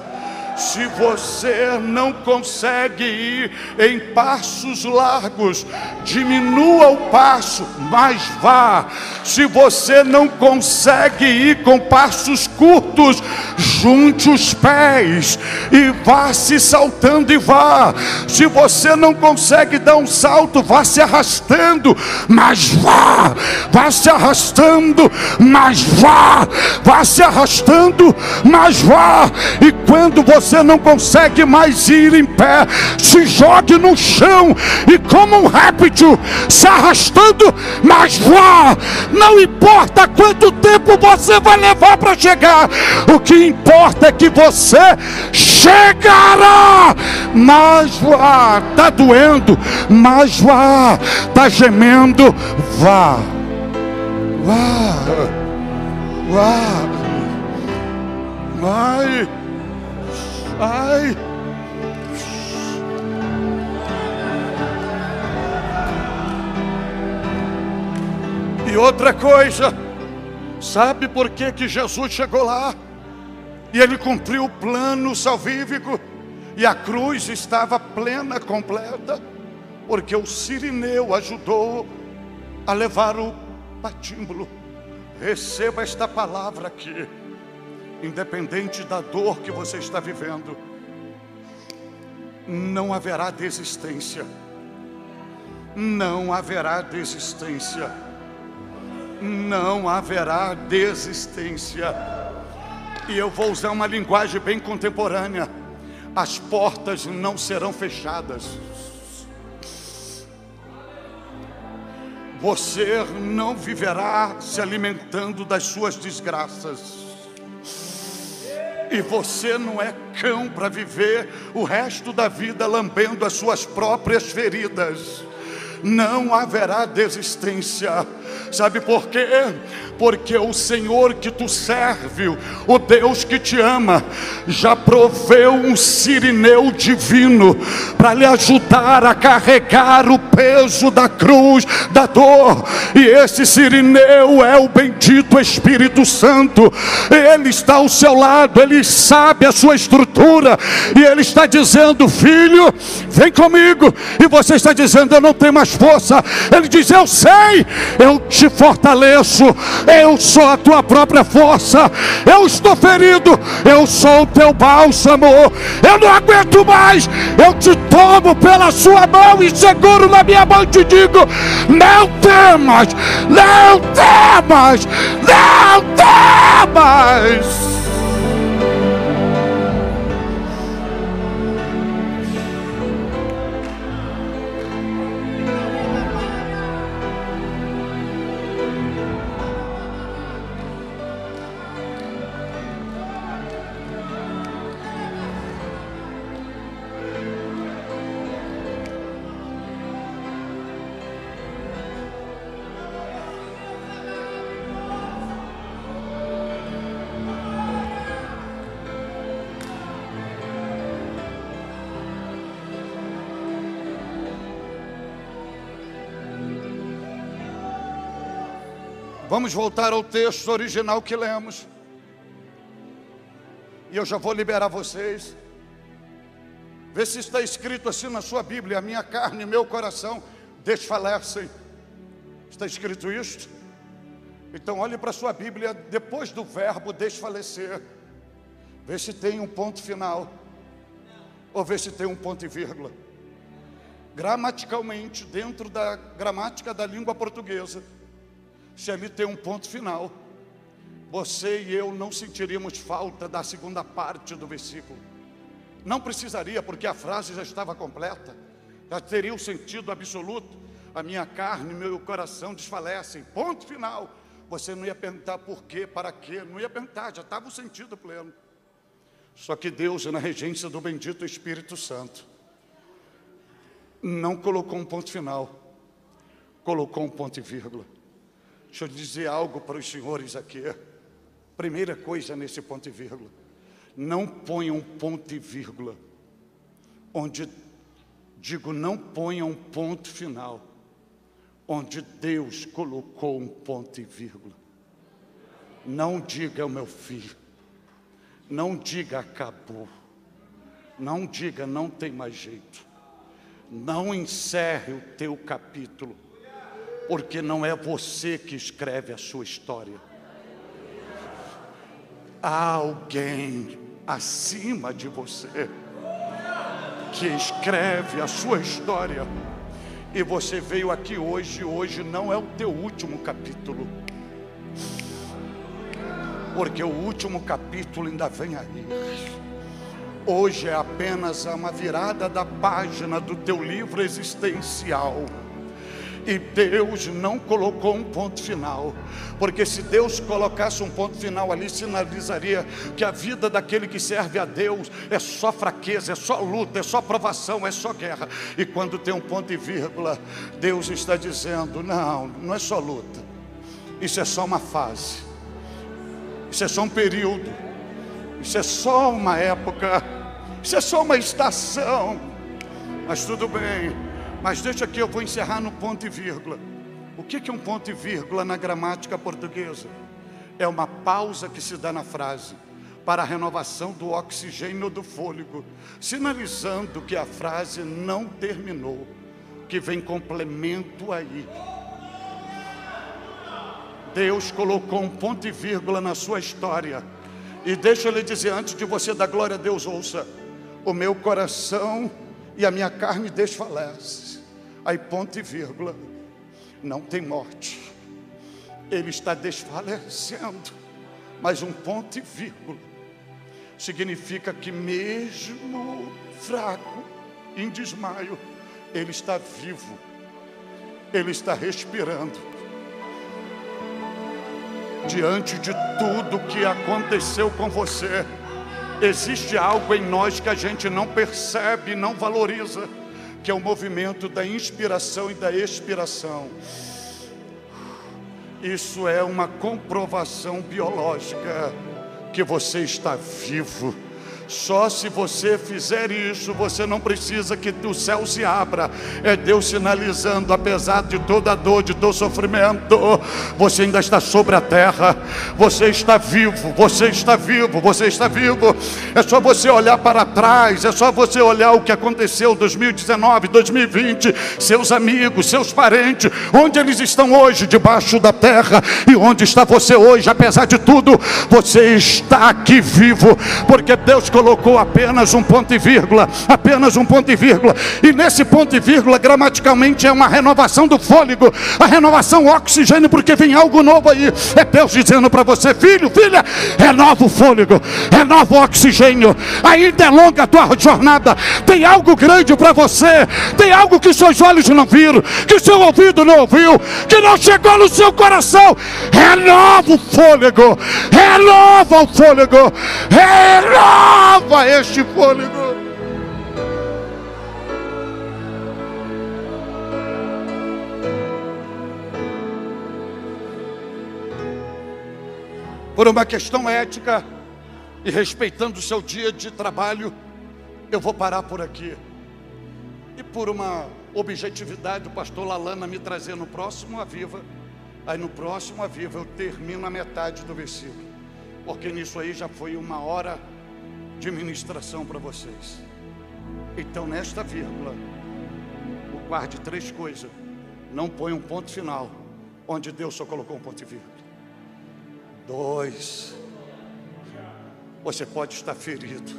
Se você não consegue ir em passos largos, diminua o passo, mas vá. Se você não consegue ir com passos curtos, junte os pés e vá se saltando e vá. Se você não consegue dar um salto, vá se arrastando, mas vá. Vá se arrastando, mas vá. Vá se arrastando, mas vá. E quando você não consegue mais ir em pé, se jogue no chão e como um réptil, se arrastando, mas vá. Não importa quanto tempo você vai levar para chegar, o que importa é que você chegará. Mas vá. Está doendo, mas vá. Está gemendo, vá. Vá. Vá. Vai. Ai. E outra coisa, sabe por que Jesus chegou lá? E ele cumpriu o plano salvífico, e a cruz estava plena, completa, porque o sirineu ajudou a levar o patímbulo. Receba esta palavra aqui. Independente da dor que você está vivendo, não haverá desistência. Não haverá desistência. Não haverá desistência. E eu vou usar uma linguagem bem contemporânea. As portas não serão fechadas. Você não viverá se alimentando das suas desgraças. E você não é cão para viver o resto da vida lambendo as suas próprias feridas. Não haverá desistência. Sabe por quê? Porque o Senhor que tu serve, o Deus que te ama, já proveu um sirineu divino para lhe ajudar a carregar o peso da cruz, da dor. E esse sirineu é o bendito Espírito Santo. Ele está ao seu lado, ele sabe a sua estrutura, e ele está dizendo: filho, vem comigo. E você está dizendo: eu não tenho mais força. Ele diz: eu sei, eu te fortaleço, eu sou a tua própria força. Eu estou ferido, eu sou o teu bálsamo. Eu não aguento mais, eu te tomo pela sua mão e seguro na minha mão e te digo: não temas, não temas, não temas. Vamos voltar ao texto original que lemos. E eu já vou liberar vocês. Vê se está escrito assim na sua Bíblia: a minha carne e meu coração desfalecem. Está escrito isto? Então olhe para a sua Bíblia depois do verbo desfalecer. Vê se tem um ponto final, ou vê se tem um ponto e vírgula. Gramaticalmente, dentro da gramática da língua portuguesa, se ali tem um ponto final, você e eu não sentiríamos falta da segunda parte do versículo. Não precisaria, porque a frase já estava completa, já teria o sentido absoluto. A minha carne e meu coração desfalecem, ponto final. Você não ia perguntar por quê, para quê, não ia perguntar, já estava o sentido pleno. Só que Deus, na regência do bendito Espírito Santo, não colocou um ponto final, colocou um ponto e vírgula. Deixa eu dizer algo para os senhores aqui. Primeira coisa nesse ponto e vírgula: não ponha um ponto e vírgula onde, digo, não ponha um ponto final onde Deus colocou um ponto e vírgula. Não diga: o meu filho. Não diga: acabou. Não diga: não tem mais jeito. Não encerre o teu capítulo, porque não é você que escreve a sua história. Há alguém acima de você que escreve a sua história. E você veio aqui hoje não é o teu último capítulo, porque o último capítulo ainda vem aí. Hoje é apenas uma virada da página do teu livro existencial. E Deus não colocou um ponto final, porque se Deus colocasse um ponto final ali, sinalizaria que a vida daquele que serve a Deus é só fraqueza, é só luta, é só provação, é só guerra. E quando tem um ponto e vírgula, Deus está dizendo: não é só luta, isso é só uma fase, isso é só um período, isso é só uma época, isso é só uma estação. Mas tudo bem. Mas deixa que eu vou encerrar no ponto e vírgula. O que é um ponto e vírgula na gramática portuguesa? É uma pausa que se dá na frase para a renovação do oxigênio do fôlego, sinalizando que a frase não terminou, que vem complemento aí. Deus colocou um ponto e vírgula na sua história. E deixa eu lhe dizer, antes de você dar glória a Deus, ouça: o meu coração e a minha carne desfalece. Aí ponto e vírgula, não tem morte, ele está desfalecendo. Mas um ponto e vírgula significa que mesmo fraco, em desmaio, ele está vivo, ele está respirando. Diante de tudo que aconteceu com você, existe algo em nós que a gente não percebe, não valoriza, que é o movimento da inspiração e da expiração. Isso é uma comprovação biológica que você está vivo. Só se você fizer isso, você não precisa que o céu se abra. É Deus sinalizando: apesar de toda a dor, de todo sofrimento, você ainda está sobre a terra. Você está vivo, você está vivo, você está vivo. É só você olhar para trás, é só você olhar o que aconteceu em 2019, 2020. Seus amigos, seus parentes, onde eles estão hoje? Debaixo da terra. E onde está você hoje? Apesar de tudo, você está aqui vivo, porque Deus colocou apenas um ponto e vírgula, apenas um ponto e vírgula. E nesse ponto e vírgula, gramaticalmente, é uma renovação do fôlego, a renovação do oxigênio, porque vem algo novo aí. É Deus dizendo para você: filho, filha, renova o fôlego, renova o oxigênio. Ainda é longa a tua jornada, tem algo grande para você, tem algo que seus olhos não viram, que seu ouvido não ouviu, que não chegou no seu coração. Renova o fôlego, renova o fôlego, renova este fôlego. Por uma questão ética e respeitando o seu dia de trabalho, eu vou parar por aqui. E por uma objetividade, o pastor Lalana me trazer no próximo Aviva. Aí no próximo Aviva eu termino a metade do versículo, porque nisso aí já foi uma hora de ministração para vocês. Então, nesta vírgula, guarde 3 coisas. Não põe um ponto final onde Deus só colocou um ponto e vírgula. 2, você pode estar ferido,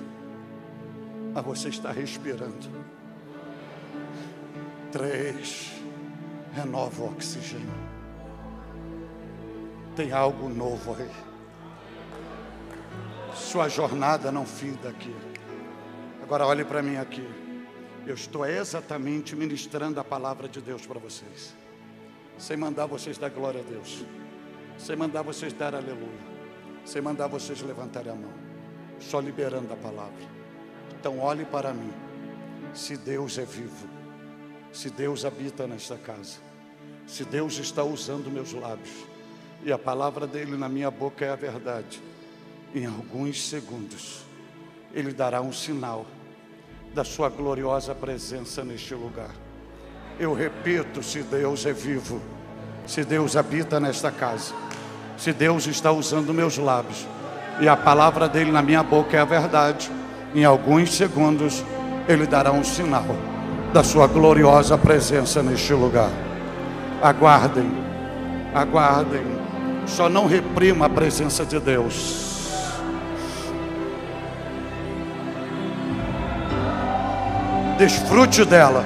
mas você está respirando. 3, renova o oxigênio. Tem algo novo aí. Sua jornada não finda aqui. Agora olhe para mim aqui. Eu estou exatamente ministrando a palavra de Deus para vocês, sem mandar vocês dar glória a Deus, sem mandar vocês dar aleluia, sem mandar vocês levantarem a mão, só liberando a palavra. Então olhe para mim. Se Deus é vivo, se Deus habita nesta casa, se Deus está usando meus lábios e a palavra dele na minha boca é a verdade, em alguns segundos ele dará um sinal da sua gloriosa presença neste lugar. Eu repito, se Deus é vivo, se Deus habita nesta casa, se Deus está usando meus lábios e a palavra dele na minha boca é a verdade, em alguns segundos ele dará um sinal da sua gloriosa presença neste lugar. Aguardem, aguardem, só não reprima a presença de Deus. Desfrute dela.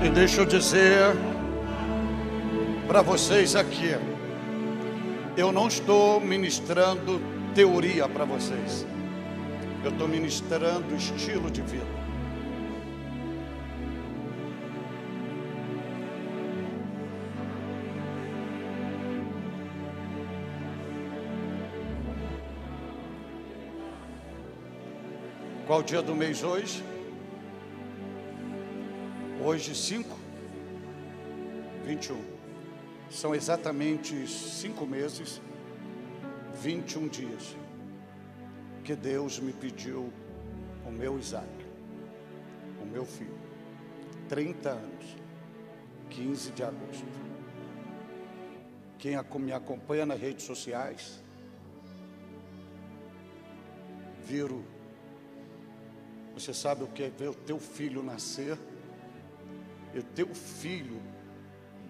E deixa eu dizer para vocês aqui, eu não estou ministrando teoria para vocês, eu estou ministrando estilo de vida. Qual dia do mês hoje? Hoje 5/21. São exatamente 5 meses, 21 dias que Deus me pediu o meu Isaac, o meu filho. 30 anos, 15 de agosto. Quem me acompanha nas redes sociais, viram. Você sabe o que é ver o teu filho nascer, e o teu filho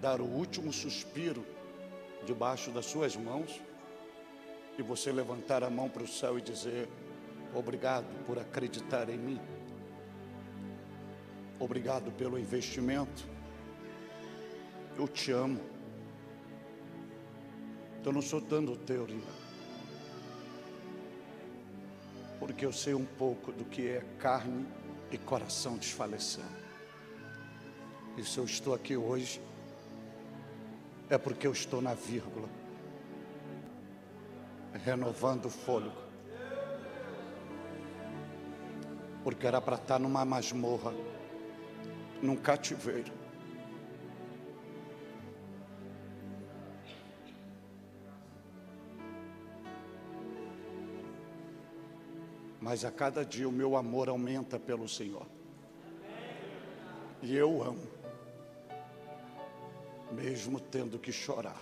dar o último suspiro debaixo das suas mãos, e você levantar a mão para o céu e dizer: obrigado por acreditar em mim, obrigado pelo investimento, eu te amo. Eu não estou dando teoria, porque eu sei um pouco do que é carne e coração desfalecendo. E se eu estou aqui hoje, é porque eu estou na vírgula, renovando o fôlego. Porque era para estar numa masmorra, num cativeiro. mas a cada dia o meu amor aumenta pelo Senhor. E eu amo, mesmo tendo que chorar.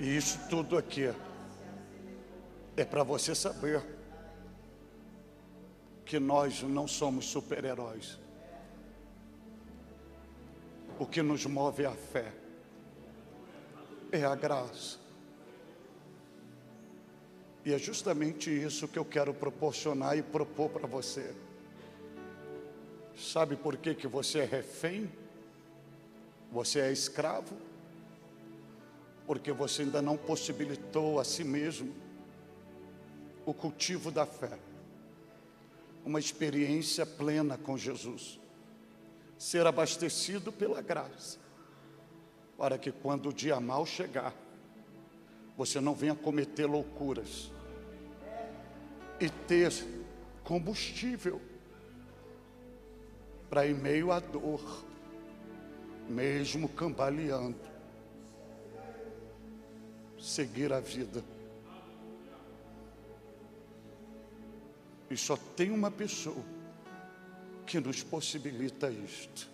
E isso tudo aqui é para você saber que nós não somos super-heróis. O que nos move é a fé, é a graça. E é justamente isso que eu quero proporcionar e propor para você. Sabe por que que você é refém? Você é escravo? Porque você ainda não possibilitou a si mesmo o cultivo da fé, uma experiência plena com Jesus, ser abastecido pela graça, para que quando o dia mau chegar, você não venha cometer loucuras e ter combustível para, em meio à dor, mesmo cambaleando, seguir a vida. E só tem uma pessoa que nos possibilita isto: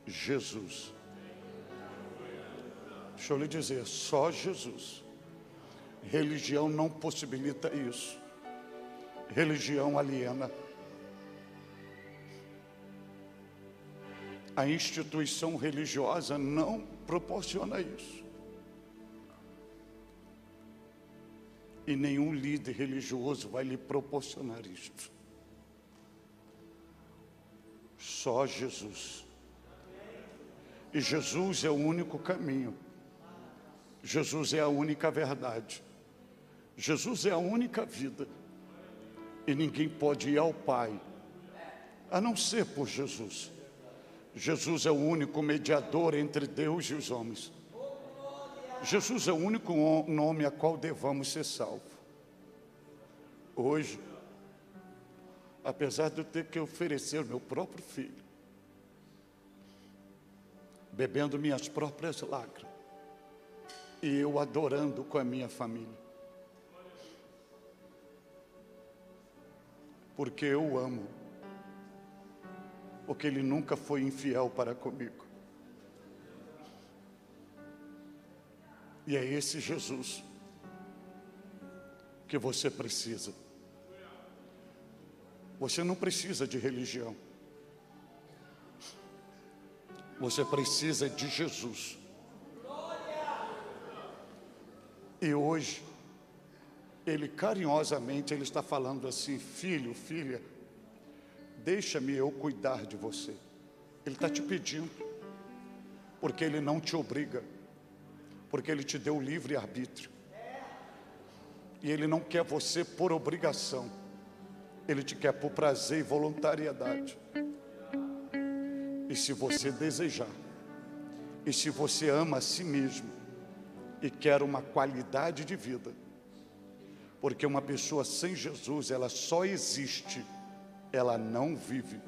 Jesus. Deixa eu lhe dizer, só Jesus. Religião não possibilita isso. Religião aliena. A instituição religiosa não proporciona isso. E nenhum líder religioso vai lhe proporcionar isto. Só Jesus. E Jesus é o único caminho. Jesus é a única verdade. Jesus é a única vida. E ninguém pode ir ao Pai a não ser por Jesus. Jesus é o único mediador entre Deus e os homens. Jesus é o único nome a qual devamos ser salvos. Hoje, apesar de eu ter que oferecer meu próprio filho, bebendo minhas próprias lágrimas, e eu adorando com a minha família, porque eu amo, porque Ele nunca foi infiel para comigo. E é esse Jesus que você precisa. Você não precisa de religião. Você precisa de Jesus. E hoje, Ele carinhosamente, Ele está falando assim: filho, filha, deixa-me eu cuidar de você. Ele está te pedindo, porque Ele não te obriga, porque Ele te deu livre arbítrio. E Ele não quer você por obrigação, Ele te quer por prazer e voluntariedade. E se você desejar, e se você ama a si mesmo e quer uma qualidade de vida, porque uma pessoa sem Jesus, ela só existe, ela não vive,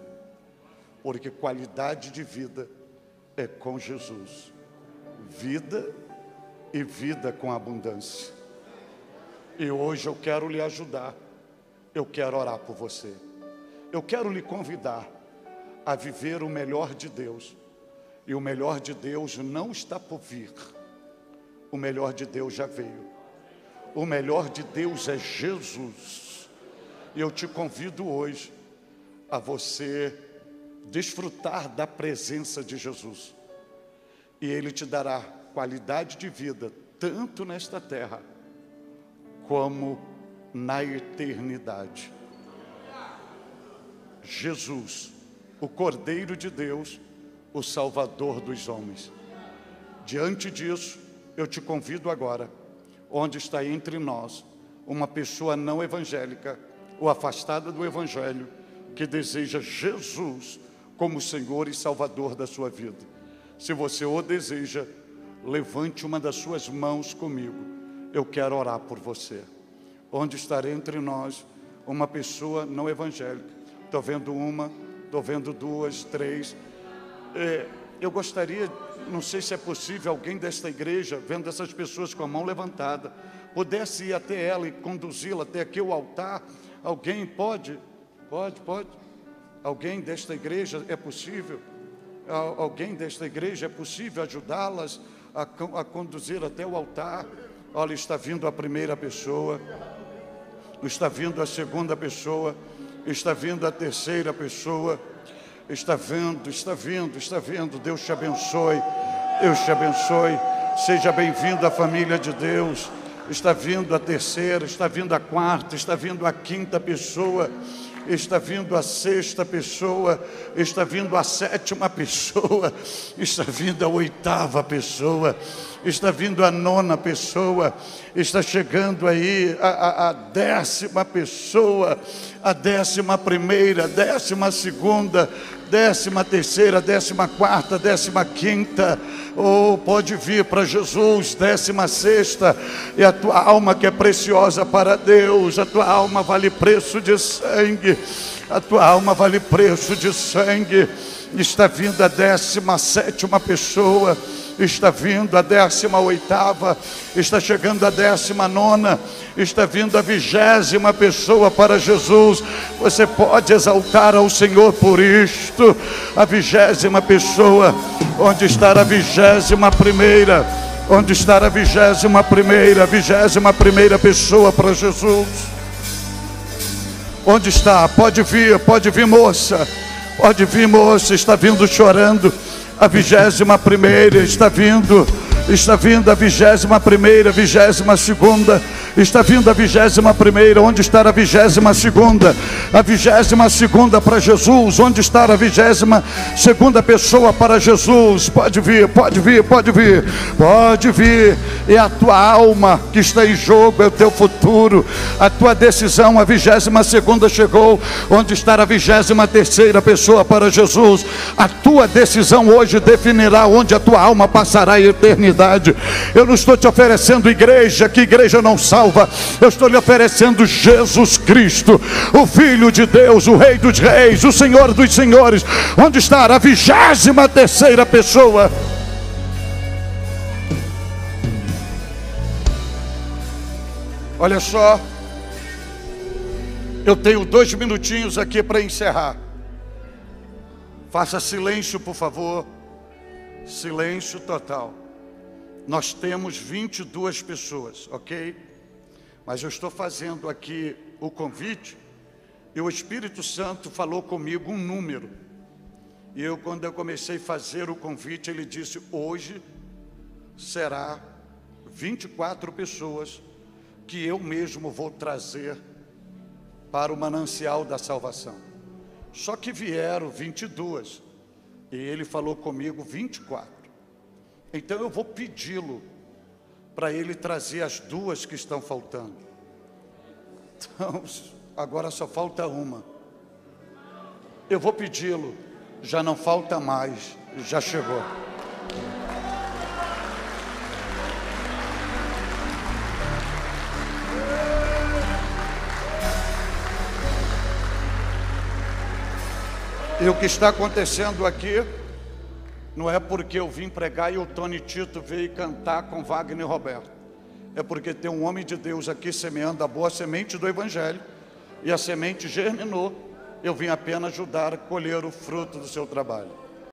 porque qualidade de vida é com Jesus, vida e vida com abundância. E hoje eu quero lhe ajudar, eu quero orar por você, eu quero lhe convidar a viver o melhor de Deus. E o melhor de Deus não está por vir, o melhor de Deus já veio. O melhor de Deus é Jesus. E eu te convido hoje a você desfrutar da presença de Jesus, e Ele te dará qualidade de vida, tanto nesta terra, como na eternidade. Jesus, o Cordeiro de Deus, o Salvador dos homens. Diante disso, eu te convido agora, onde está entre nós uma pessoa não evangélica ou afastada do Evangelho, que deseja Jesus como Senhor e Salvador da sua vida. Se você o deseja, levante uma das suas mãos comigo. Eu quero orar por você. onde estará entre nós uma pessoa não evangélica. Estou vendo uma, estou vendo duas, três. Eu gostaria, não sei se é possível, alguém desta igreja, vendo essas pessoas com a mão levantada, pudesse ir até ela e conduzi-la até aqui o altar. Alguém pode? Pode. Alguém desta igreja, é possível? Alguém desta igreja, é possível ajudá-las a conduzir até o altar? Olha, está vindo a primeira pessoa, está vindo a segunda pessoa, está vindo a terceira pessoa, está vindo. Deus te abençoe, seja bem-vindo à família de Deus. Está vindo a terceira, está vindo a quarta, está vindo a quinta pessoa, está vindo a sexta pessoa, está vindo a sétima pessoa, está vindo a oitava pessoa, está vindo a nona pessoa, está chegando aí a 10ª pessoa, a 11ª, 12ª, 13ª, 14ª, 15ª. Oh, pode vir para Jesus, 16ª. E a tua alma que é preciosa para Deus, a tua alma vale preço de sangue, a tua alma vale preço de sangue. Está vindo a 17ª pessoa, está vindo a 18ª, está chegando a 19ª, está vindo a 20ª pessoa para Jesus. Você pode exaltar ao Senhor por isto. A 20ª pessoa. Onde está a 21ª? Onde está a 21ª? 21ª pessoa para Jesus. Onde está? Pode vir moça. Pode vir moça, está vindo chorando. A 21ª está vindo a 21ª, 22ª, está vindo a 21ª. Onde está a 22ª? A 22ª para Jesus. Onde está a 22ª pessoa para Jesus? Pode vir. É a tua alma que está em jogo, é o teu futuro, a tua decisão. A 22ª chegou. Onde está a 23ª pessoa para Jesus? A tua decisão hoje definirá onde a tua alma passará a eternidade. Eu não estou te oferecendo igreja, que igreja não salva. Eu estou lhe oferecendo Jesus Cristo, o Filho de Deus, o Rei dos Reis, o Senhor dos Senhores. Onde está a 23ª pessoa? Olha só, eu tenho 2 minutinhos aqui para encerrar. Faça silêncio, por favor. Silêncio total. Nós temos 22 pessoas, ok? Mas eu estou fazendo aqui o convite e o Espírito Santo falou comigo um número. E quando eu comecei a fazer o convite, ele disse: hoje será 24 pessoas que eu mesmo vou trazer para o manancial da salvação. Só que vieram 22 e ele falou comigo 24. Então eu vou pedi-lo para ele trazer as 2 que estão faltando. Então, agora só falta uma. Eu vou pedi-lo, já não falta mais, já chegou. E o que está acontecendo aqui não é porque eu vim pregar e o Tony Tito veio cantar com Wagner e Roberto. É porque tem um homem de Deus aqui semeando a boa semente do Evangelho, e a semente germinou. Eu vim apenas ajudar a colher o fruto do seu trabalho.